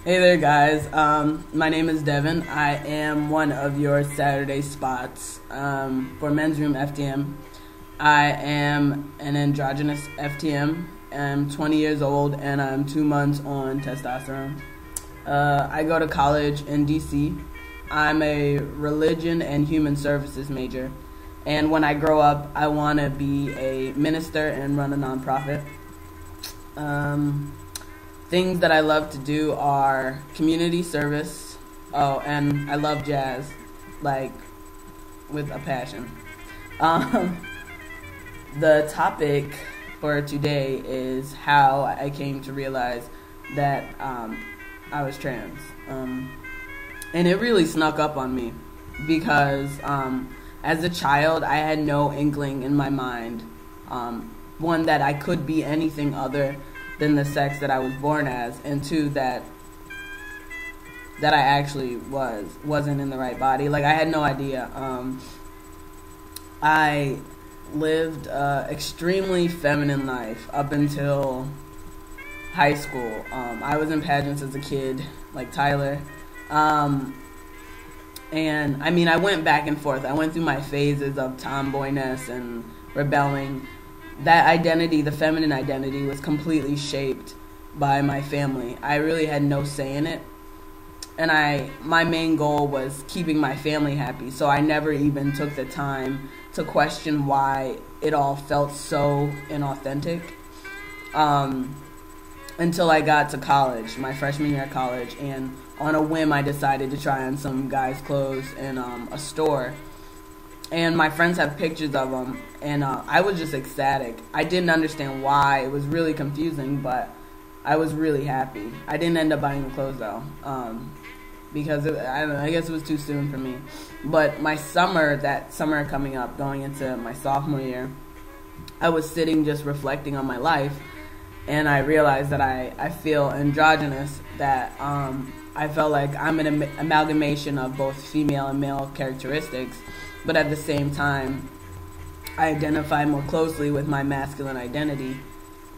Hey there, guys. My name is Devin. I am one of your Saturday spots for Men's Room FTM. I am an androgynous FTM. I'm 20 years old and I'm 2 months on testosterone. I go to college in D.C. I'm a religion and human services major. And when I grow up, I want to be a minister and run a nonprofit. Things that I love to do are community service. Oh, and I love jazz, like, with a passion. The topic for today is how I came to realize that I was trans. And it really snuck up on me because as a child, I had no inkling in my mind, one, that I could be anything other than the sex that I was born as, and two, that I actually wasn't in the right body. Like, I had no idea. I lived extremely feminine life up until high school. I was in pageants as a kid, like Tyler. And I mean, I went back and forth. I went through my phases of tomboyness and rebelling. That identity, the feminine identity, was completely shaped by my family. I really had no say in it. And my main goal was keeping my family happy, so I never even took the time to question why it all felt so inauthentic. Until I got to college, my freshman year of college, and on a whim I decided to try on some guys' clothes in a store. And my friends have pictures of them, and I was just ecstatic. I didn't understand why. It was really confusing, but I was really happy. I didn't end up buying the clothes, though, because I don't know, I guess it was too soon for me. But that summer coming up, going into my sophomore year, I was sitting just reflecting on my life, and I realized that I feel androgynous, that I felt like I'm an amalgamation of both female and male characteristics. But at the same time, I identify more closely with my masculine identity.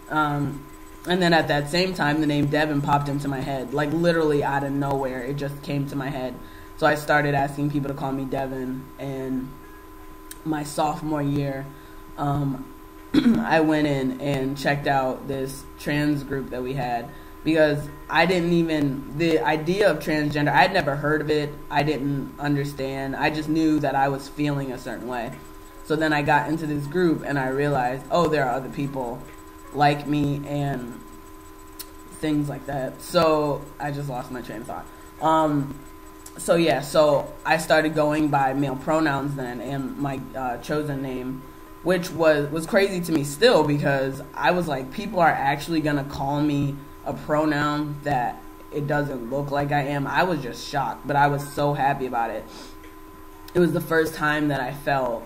And then at that same time, the name Devin popped into my head. Like, literally out of nowhere, it just came to my head. So I started asking people to call me Devin. And my sophomore year, I went in and checked out this trans group that we had. Because the idea of transgender, I had never heard of it. I didn't understand. I just knew that I was feeling a certain way. So then I got into this group and I realized, oh, there are other people like me and things like that. So I just lost my train of thought. So I started going by male pronouns then, and my chosen name, which was crazy to me still, because I was like, people are actually going to call me a pronoun that it doesn't look like I am. I was just shocked, but I was so happy about it. It was the first time that I felt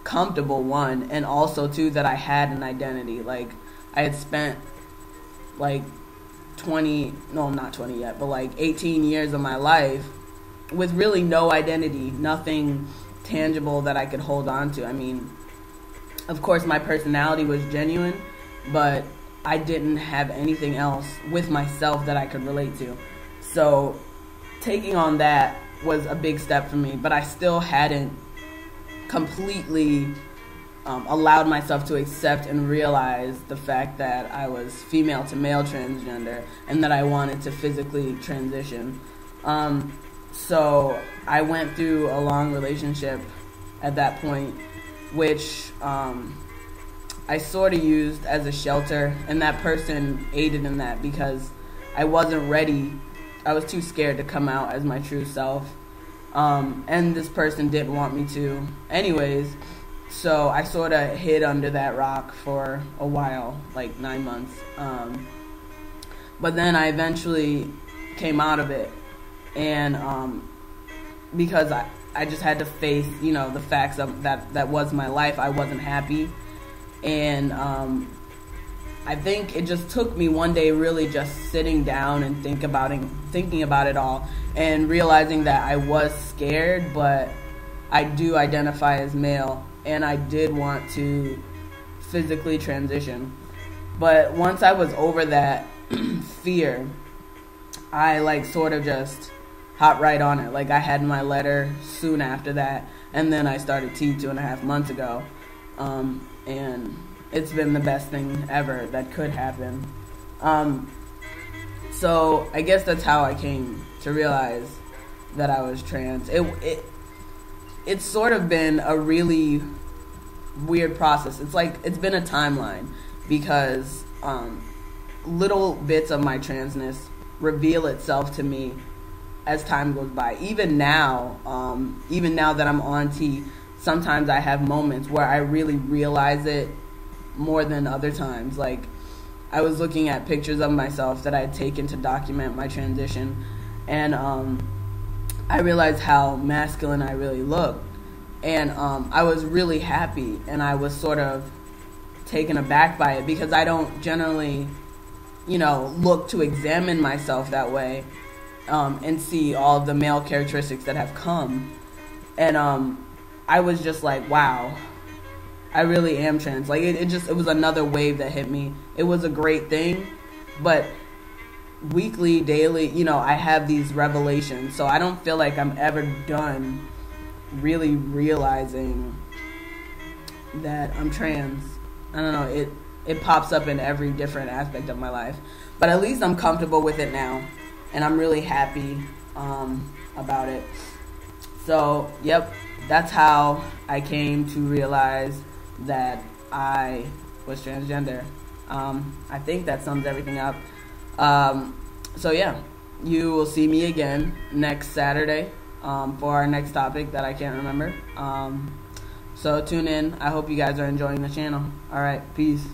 comfortable, one, and also, two, that I had an identity. Like, I had spent like 18 years of my life with really no identity, nothing tangible that I could hold on to. I mean, of course my personality was genuine, but I didn't have anything else with myself that I could relate to. So taking on that was a big step for me, but I still hadn't completely allowed myself to accept and realize the fact that I was female to male transgender and that I wanted to physically transition. So I went through a long relationship at that point, which I sort of used as a shelter, and that person aided in that because I wasn't ready. I was too scared to come out as my true self, and this person didn't want me to anyways, so I sort of hid under that rock for a while, like 9 months, but then I eventually came out of it, and because I just had to face, the facts of that was my life. I wasn't happy. And I think it just took me one day really just sitting down and thinking about it all, and realizing that I was scared, but I do identify as male, and I did want to physically transition. But once I was over that fear, I like sort of just hopped right on it. Like I had my letter soon after that, and then I started T 2.5 months ago, and it's been the best thing ever that could happen. So I guess that's how I came to realize that I was trans. It's sort of been a really weird process. It's been a timeline, because little bits of my transness reveal itself to me as time goes by. Even now that I'm on T, sometimes I have moments where I really realize it more than other times. Like, I was looking at pictures of myself that I had taken to document my transition, and I realized how masculine I really looked, and I was really happy, and I was sort of taken aback by it, because I don't generally, look to examine myself that way, and see all of the male characteristics that have come, and I was just like, wow, I really am trans. Like, it was another wave that hit me. It was a great thing, but weekly, daily, I have these revelations, so I don't feel like I'm ever done really realizing that I'm trans. I don't know, it pops up in every different aspect of my life, but at least I'm comfortable with it now, and I'm really happy about it. So, yep, that's how I came to realize that I was transgender. I think that sums everything up. So yeah, you will see me again next Saturday for our next topic that I can't remember. So tune in. I hope you guys are enjoying the channel. Alright, peace.